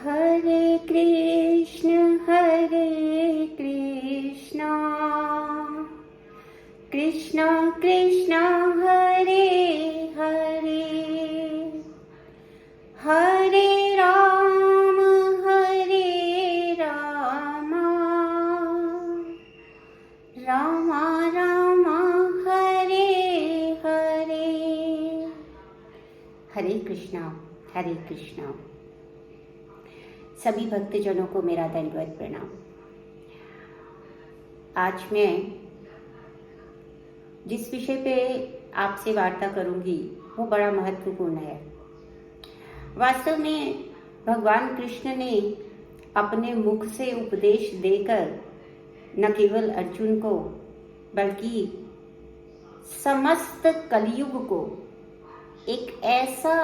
हरे कृष्ण कृष्ण कृष्ण हरे हरे, हरे राम राम राम हरे हरे। हरे कृष्णा। सभी भक्तजनों को मेरा दंडवत प्रणाम। आज मैं जिस विषय पे आपसे वार्ता करूंगी वो बड़ा महत्वपूर्ण है। वास्तव में भगवान कृष्ण ने अपने मुख से उपदेश देकर न केवल अर्जुन को बल्कि समस्त कलयुग को एक ऐसा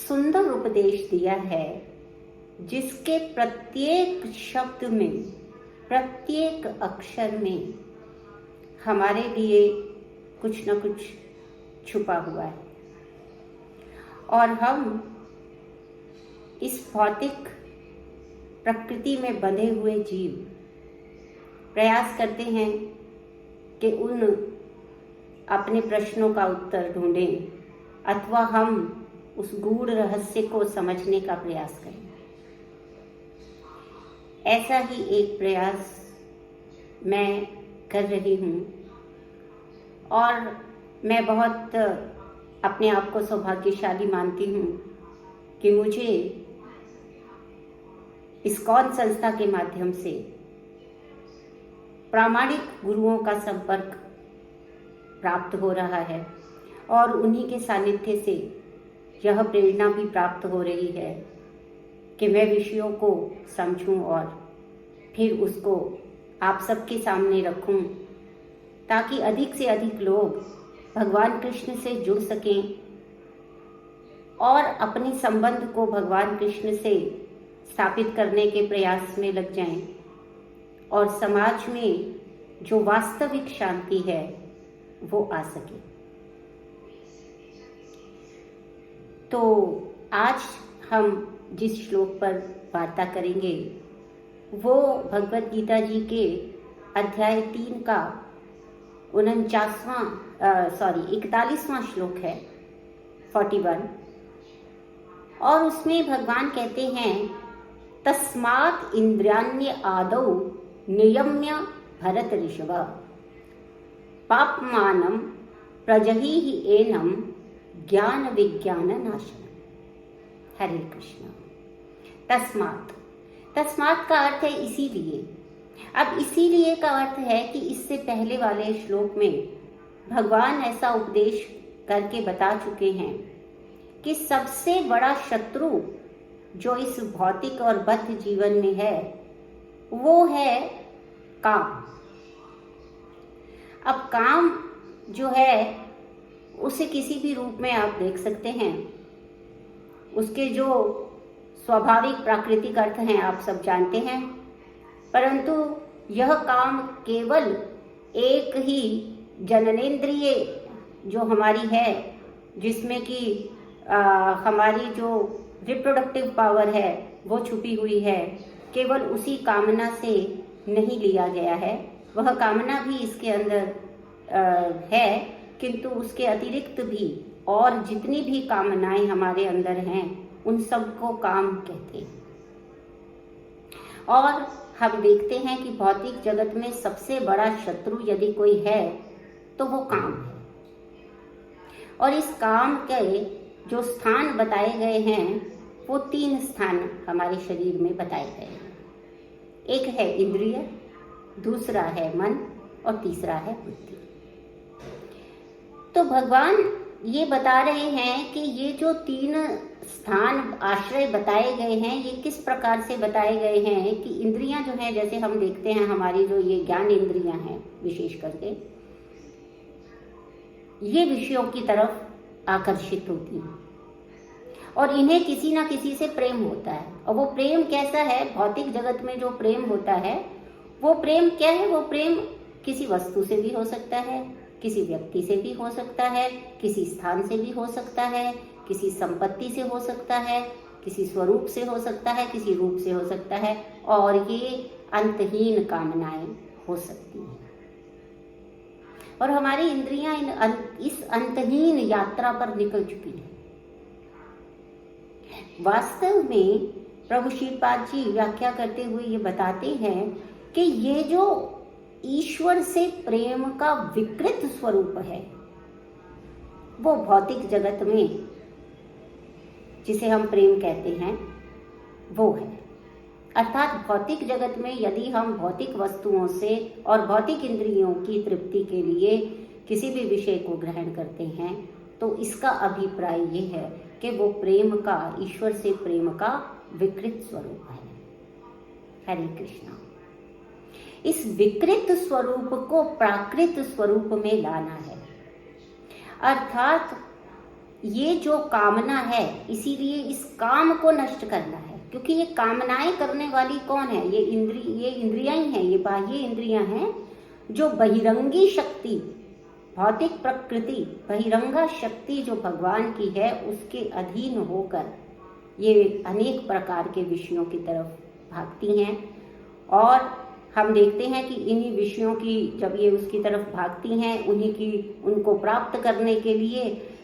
सुंदर उपदेश दिया है जिसके प्रत्येक शब्द में, प्रत्येक अक्षर में हमारे लिए कुछ न कुछ छुपा हुआ है। और हम इस भौतिक प्रकृति में बंधे हुए जीव प्रयास करते हैं कि उन अपने प्रश्नों का उत्तर ढूंढें अथवा हम उस गूढ़ रहस्य को समझने का प्रयास करें। ऐसा ही एक प्रयास मैं कर रही हूँ और मैं बहुत अपने आप को सौभाग्यशाली मानती हूँ कि मुझे इस्कॉन संस्था के माध्यम से प्रामाणिक गुरुओं का संपर्क प्राप्त हो रहा है और उन्हीं के सानिध्य से यह प्रेरणा भी प्राप्त हो रही है कि मैं विषयों को समझूं और फिर उसको आप सबके सामने रखूं ताकि अधिक से अधिक लोग भगवान कृष्ण से जुड़ सकें और अपने संबंध को भगवान कृष्ण से स्थापित करने के प्रयास में लग जाएं और समाज में जो वास्तविक शांति है वो आ सके। तो आज हम जिस श्लोक पर वार्ता करेंगे वो भगवत गीता जी के अध्याय 3 का 41वां श्लोक है 41। और उसमें भगवान कहते हैं तस्मात् इंद्रियाण्य आदौ नियम्य भरत ऋषभ पापमानं प्रजहीहि एनं ज्ञान विज्ञान नाशनम। हरे कृष्ण। तस्मात् का अर्थ है इसीलिए। अब इसीलिए का अर्थ है कि इससे पहले वाले श्लोक में भगवान ऐसा उपदेश करके बता चुके हैं कि सबसे बड़ा शत्रु जो इस भौतिक और बद्ध जीवन में है वो है काम। अब काम जो है उसे किसी भी रूप में आप देख सकते हैं। उसके जो स्वाभाविक प्राकृतिक अर्थ हैं आप सब जानते हैं, परंतु यह काम केवल एक ही जननेंद्रिय जो हमारी है, जिसमें कि हमारी जो रिप्रोडक्टिव पावर है वो छुपी हुई है, केवल उसी कामना से नहीं लिया गया है। वह कामना भी इसके अंदर है, किंतु उसके अतिरिक्त भी और जितनी भी कामनाएं हमारे अंदर हैं उन सबको काम कहते हैं। और हम देखते हैं कि भौतिक जगत में सबसे बड़ा शत्रु यदि कोई है तो वो काम है। और इस काम के जो स्थान बताए गए हैं वो 3 स्थान हमारे शरीर में बताए गए हैं। एक है इंद्रिय, दूसरा है मन और तीसरा है बुद्धि। तो भगवान ये बता रहे हैं कि ये जो 3 स्थान आश्रय बताए गए हैं ये किस प्रकार से बताए गए हैं कि इंद्रियां जो हैं, जैसे हम देखते हैं हमारी जो ये ज्ञान इंद्रियां हैं विशेष करके, ये विषयों की तरफ आकर्षित होती हैं और इन्हें किसी ना किसी से प्रेम होता है। और वो प्रेम कैसा है? भौतिक जगत में जो प्रेम होता है वो प्रेम क्या है? वो प्रेम किसी वस्तु से भी हो सकता है, किसी व्यक्ति से भी हो सकता है, किसी स्थान से भी हो सकता है, किसी संपत्ति से हो सकता है, किसी स्वरूप से हो सकता है, किसी रूप से हो सकता है, और ये अंतहीन कामनाएं हो सकती हैं। और हमारी इंद्रियां इस अंतहीन यात्रा पर निकल चुकी हैं। वास्तव में प्रभु श्रीपाद जी व्याख्या करते हुए ये बताते हैं कि ये जो ईश्वर से प्रेम का विकृत स्वरूप है, वो भौतिक जगत में जिसे हम प्रेम कहते हैं वो है। अर्थात भौतिक जगत में यदि हम भौतिक वस्तुओं से और भौतिक इंद्रियों की तृप्ति के लिए किसी भी विषय को ग्रहण करते हैं, तो इसका अभिप्राय ये है कि वो प्रेम का, ईश्वर से प्रेम का विकृत स्वरूप है। हरे कृष्णा। इस विकृत स्वरूप को प्राकृत स्वरूप में लाना है। अर्थात ये जो कामना है, इसीलिए इस काम को नष्ट करना है, क्योंकि ये कामनाएं करने वाली कौन है? ये इंद्रियां ही हैं, ये बाह्य इंद्रियां हैं जो बहिरंगी शक्ति, भौतिक प्रकृति, बहिरंगा शक्ति जो भगवान की है, उसके अधीन होकर ये अनेक प्रकार के विषयों की तरफ भागती हैं। और हम देखते हैं कि इन्हीं विषयों की जब ये उसकी तरफ भागती हैं, उनको प्राप्त करने के लिए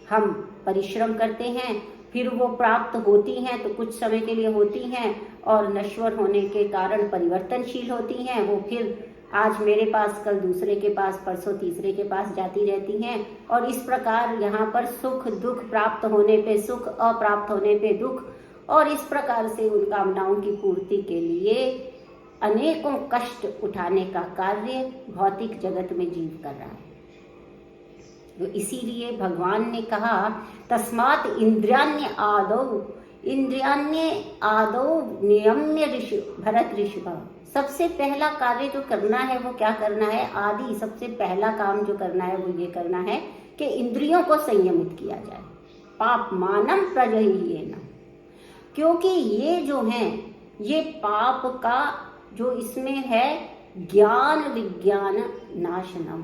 हम परिश्रम करते हैं। फिर वो प्राप्त होती हैं तो कुछ समय के लिए होती हैं, और नश्वर होने के कारण परिवर्तनशील होती हैं। वो फिर आज मेरे पास, कल दूसरे के पास, परसों तीसरे के पास जाती रहती हैं। और इस प्रकार यहाँ पर सुख दुख, प्राप्त होने पे सुख, अप्राप्त होने पे दुख, और इस प्रकार से उन कामनाओं की पूर्ति के लिए अनेकों कष्ट उठाने का कार्य भौतिक जगत में जीव कर रहा है। तो इसीलिए भगवान ने कहा, तस्मात् इंद्रियाण्य आदौ नियम्य भरत ऋषभ। सबसे पहला कार्य जो करना है वो क्या करना है? आदि सबसे पहला काम जो करना है वो ये करना है कि इंद्रियों को संयमित किया जाए। पाप मानम प्रजह्येन, क्योंकि ये जो हैं, ये पाप का जो इसमें है ज्ञान विज्ञान नाशनम।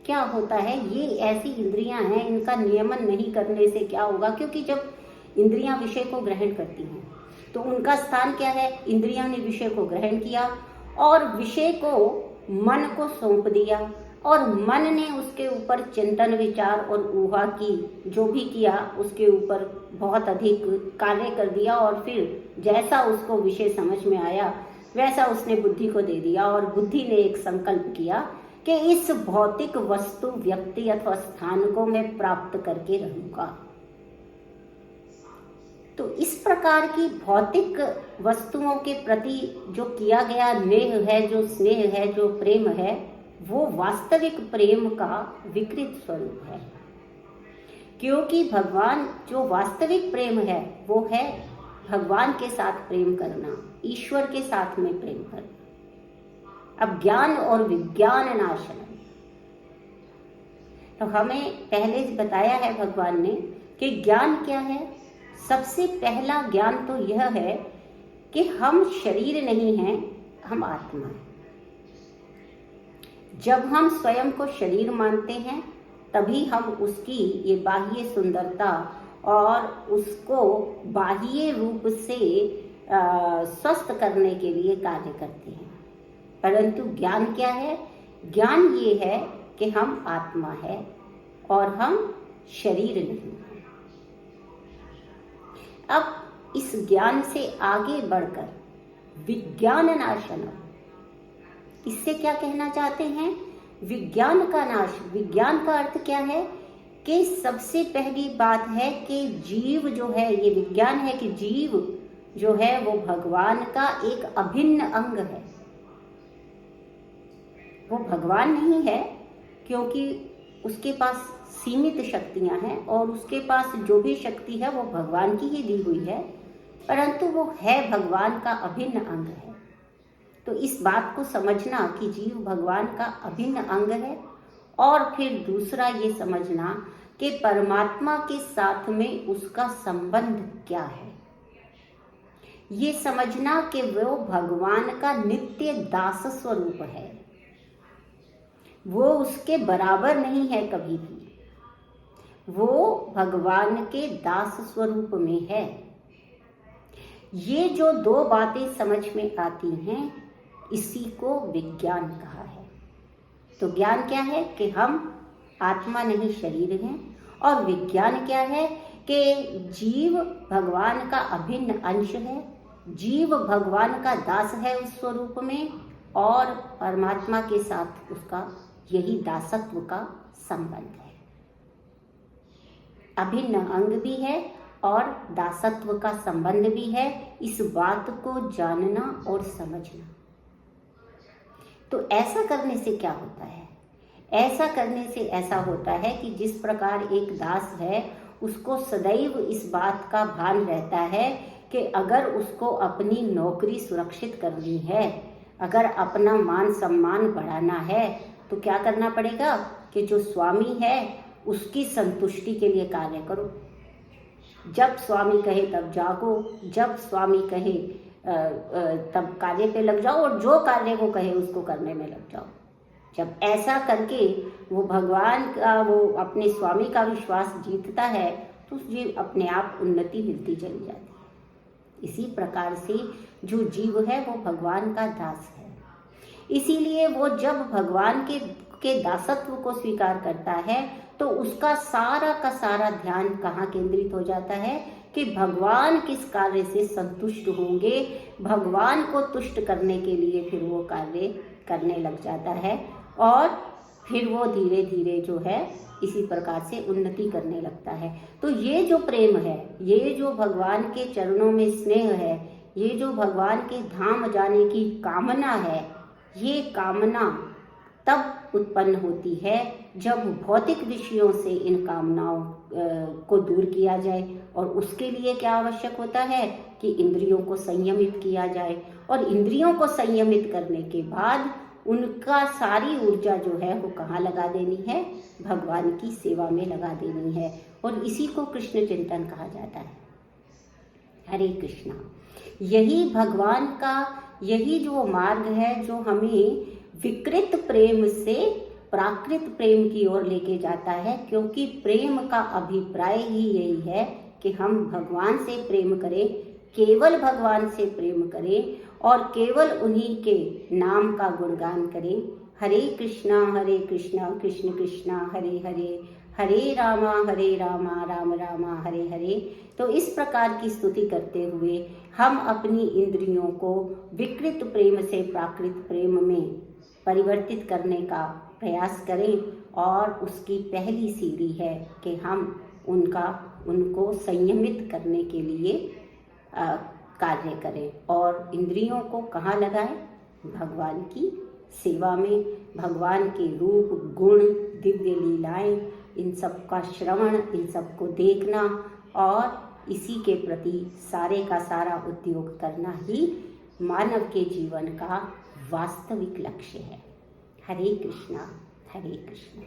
क्या होता है? ये ऐसी इंद्रियां हैं, इनका नियमन नहीं करने से क्या होगा? क्योंकि जब इंद्रियां विषय को ग्रहण करती हैं तो उनका स्थान क्या है? इंद्रियां ने विषय को ग्रहण किया और विषय को मन को सौंप दिया, और मन ने उसके ऊपर चिंतन विचार और ऊहा की, जो भी किया उसके ऊपर बहुत अधिक कार्य कर दिया, और फिर जैसा उसको विषय समझ में आया वैसा उसने बुद्धि को दे दिया। और बुद्धि ने एक संकल्प किया कि इस भौतिक वस्तु, व्यक्ति अथवा स्थान को मैं प्राप्त करके रहूंगा। तो इस प्रकार की भौतिक वस्तुओं के प्रति जो किया गया नेह है, जो स्नेह है, जो प्रेम है, वो वास्तविक प्रेम का विकृत स्वरूप है। क्योंकि भगवान जो वास्तविक प्रेम है वो है भगवान के साथ प्रेम करना, ईश्वर के साथ में प्रेम करना। अब ज्ञान और विज्ञान नाशन, तो हमें पहले बताया है भगवान ने कि ज्ञान क्या है। सबसे पहला ज्ञान तो यह है कि हम शरीर नहीं हैं, हम आत्मा हैं। जब हम स्वयं को शरीर मानते हैं तभी हम उसकी ये बाह्य सुंदरता और उसको बाह्य रूप से स्वस्थ करने के लिए कार्य करते हैं। परंतु ज्ञान क्या है? ज्ञान ये है कि हम आत्मा है और हम शरीर नहीं हैं। अब इस ज्ञान से आगे बढ़कर विज्ञान नाशनम, इससे क्या कहना चाहते हैं? विज्ञान का नाश। विज्ञान का अर्थ क्या है? कि सबसे पहली बात है कि जीव जो है, ये विज्ञान है कि जीव जो है वो भगवान का एक अभिन्न अंग है। वो भगवान नहीं है क्योंकि उसके पास सीमित शक्तियां हैं और उसके पास जो भी शक्ति है वो भगवान की ही दी हुई है, परंतु वो है भगवान का अभिन्न अंग है। तो इस बात को समझना कि जीव भगवान का अभिन्न अंग है, और फिर दूसरा ये समझना कि परमात्मा के साथ में उसका संबंध क्या है। ये समझना कि वो भगवान का नित्य दास स्वरूप है, वो उसके बराबर नहीं है कभी भी, वो भगवान के दास स्वरूप में है। ये जो दो बातें समझ में आती हैं, इसी को विज्ञान कहा है। तो ज्ञान क्या है कि हम आत्मा नहीं शरीर हैं, और विज्ञान क्या है कि जीव भगवान का अभिन्न अंश है, जीव भगवान का दास है उस स्वरूप में, और परमात्मा के साथ उसका यही दासत्व का संबंध है। अभिन्न अंग भी है और दासत्व का संबंध भी है। इस बात को जानना और समझना। तो ऐसा करने से क्या होता है? ऐसा करने से ऐसा होता है कि जिस प्रकार एक दास है, उसको सदैव इस बात का भान रहता है कि अगर उसको अपनी नौकरी सुरक्षित करनी है, अगर अपना मान सम्मान बढ़ाना है, तो क्या करना पड़ेगा कि जो स्वामी है उसकी संतुष्टि के लिए कार्य करो। जब स्वामी कहे तब जागो, जब स्वामी कहे तब कार्य पे लग जाओ, और जो कार्य को कहे उसको करने में लग जाओ। जब ऐसा करके वो भगवान का, वो अपने स्वामी का विश्वास जीतता है, तो जीव अपने आप उन्नति मिलती चली जाती है। इसी प्रकार से जो जीव है वो भगवान का दास है। इसीलिए वो जब भगवान के दासत्व को स्वीकार करता है, तो उसका सारा का सारा ध्यान कहाँ केंद्रित हो जाता है कि भगवान किस कार्य से संतुष्ट होंगे, भगवान को तुष्ट करने के लिए फिर वो कार्य करने लग जाता है, और फिर वो धीरे धीरे जो है इसी प्रकार से उन्नति करने लगता है। तो ये जो प्रेम है, ये जो भगवान के चरणों में स्नेह है, ये जो भगवान के धाम जाने की कामना है, ये कामना तब उत्पन्न होती है जब भौतिक विषयों से इन कामनाओं को दूर किया जाए। और उसके लिए क्या आवश्यक होता है कि इंद्रियों को संयमित किया जाए, और इंद्रियों को संयमित करने के बाद उनका सारी ऊर्जा जो है वो कहाँ लगा देनी है? भगवान की सेवा में लगा देनी है। और इसी को कृष्ण चिंतन कहा जाता है। हरे कृष्णा। यही भगवान का, यही जो मार्ग है जो हमें विकृत प्रेम से प्राकृत प्रेम की ओर लेके जाता है, क्योंकि प्रेम का अभिप्राय ही यही है कि हम भगवान से प्रेम करें, केवल भगवान से प्रेम करें, और केवल उन्हीं के नाम का गुणगान करें। हरे कृष्णा कृष्ण कृष्णा हरे हरे, हरे रामा राम रामा हरे हरे। तो इस प्रकार की स्तुति करते हुए हम अपनी इंद्रियों को विकृत प्रेम से प्राकृत प्रेम में परिवर्तित करने का प्रयास करें, और उसकी पहली सीढ़ी है कि हम उनको संयमित करने के लिए कार्य करें, और इंद्रियों को कहाँ लगाएं? भगवान की सेवा में। भगवान के रूप, गुण, दिव्य लीलाएं, इन सब का श्रवण, इन सब को देखना, और इसी के प्रति सारे का सारा उद्योग करना ही मानव के जीवन का वास्तविक लक्ष्य है। हरे कृष्णा। हरे कृष्णा।